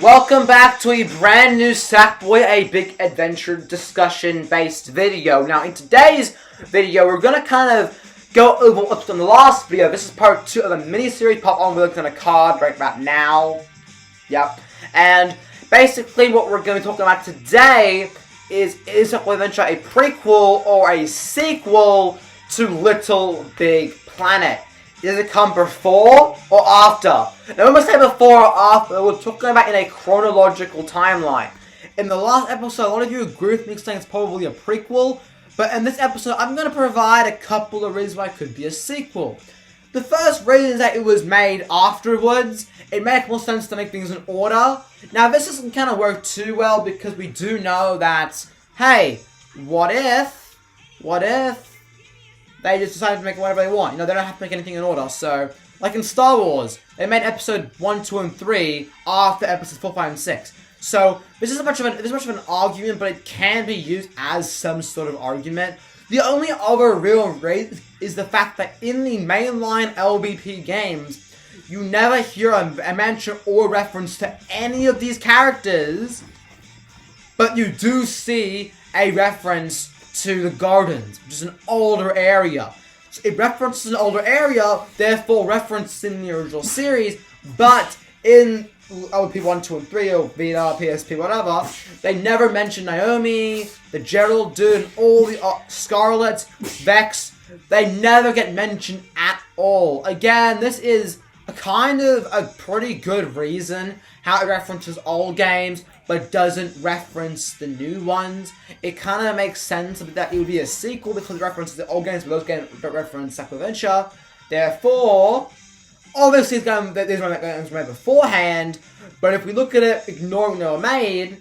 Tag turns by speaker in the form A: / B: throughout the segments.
A: Welcome back to a brand new Sackboy, a big adventure discussion based video. Now in today's video we're going to kind of go over what's on the last video. This is part 2 of a mini-series. Pop on, we're looking at a card right about now. Yep. And basically what we're going to be talking about today is Sackboy Adventure a prequel or a sequel to Littlebigplanet? Does it come before or after? Now when we say before or after, we're talking about in a chronological timeline. In the last episode, a lot of you agree with me saying it's probably a prequel, but in this episode, I'm going to provide a couple of reasons why it could be a sequel. The first reason is that it was made afterwards. It makes more sense to make things in order. Now this doesn't kind of work too well because we do know that, hey, what if they just decided to make whatever they want? You know, they don't have to make anything in order. So, like in Star Wars, they made episode 1, 2, and 3 after episodes 4, 5, and 6. So, this isn't much of an argument, but it can be used as some sort of argument. The only other real reason is the fact that in the mainline LBP games, you never hear a mention or reference to any of these characters, but you do see a reference to the gardens, which is an older area. So it references an older area, therefore referencing the original series, but in LP 1, 2, and 3, or Vita, PSP, whatever, they never mention Naomi, the Gerald dude, and all the Scarlet, Vex. They never get mentioned at all. Again, this is a kind of a pretty good reason how it references old games, but doesn't reference the new ones. It kind of makes sense that it would be a sequel because it references the old games, but those games don't reference Sackboy Adventure. Therefore, obviously these games were made beforehand, but if we look at it, ignoring they were made,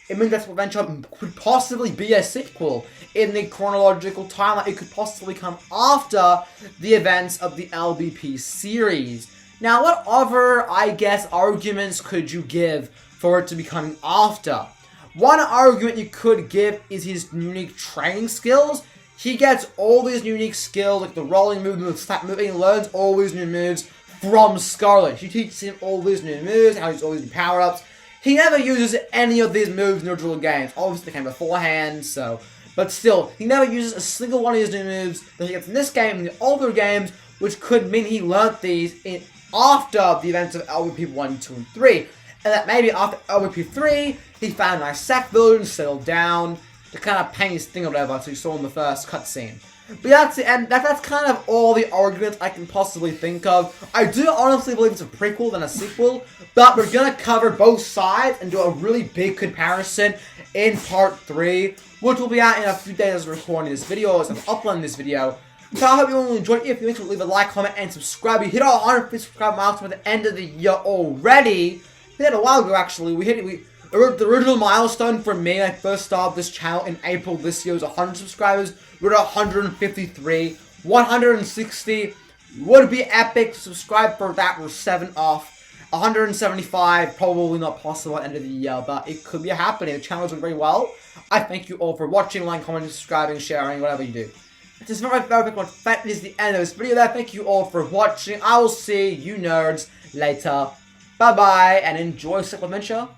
A: it means that Sackboy Adventure could possibly be a sequel in the chronological timeline. It could possibly come after the events of the LBP series. Now, what other, I guess, arguments could you give for it to be coming after? One argument you could give is his unique training skills. He gets all these unique skills, like the rolling movement, the snap moving, and learns all these new moves from Scarlet. She teaches him all these new moves, how he uses all these new power-ups. He never uses any of these moves in the original games. Obviously, they came beforehand, so... But still, he never uses a single one of these new moves that he gets in this game and the older games, which could mean he learnt these after the events of LVP 1, 2, and 3. And that maybe after LVP 3, he found a nice sack village and settled down to kind of paint his thing or whatever, so you saw in the first cutscene. But that's the end. That's kind of all the arguments I can possibly think of. I do honestly believe it's a prequel than a sequel, but we're going to cover both sides and do a really big comparison in part 3, which will be out in a few days as we're recording this video, as I'm uploading this video. So I hope you all enjoyed it. If you enjoyed, leave a like, comment, and subscribe. We hit our 150 subscribe milestone at the end of the year already. We hit it a while ago, actually. The original milestone for me, I first started this channel in April this year, was 100 subscribers. We're at 153. 160 would be epic. Subscribe for that. We're 7 off. 175, probably not possible at the end of the year, but it could be happening. The channel's doing very well. I thank you all for watching, like, commenting, subscribing, sharing, whatever you do. This is very big one. That is the end of this video there. Thank you all for watching. I will see you nerds later. Bye-bye, and enjoy Sackboy Adventure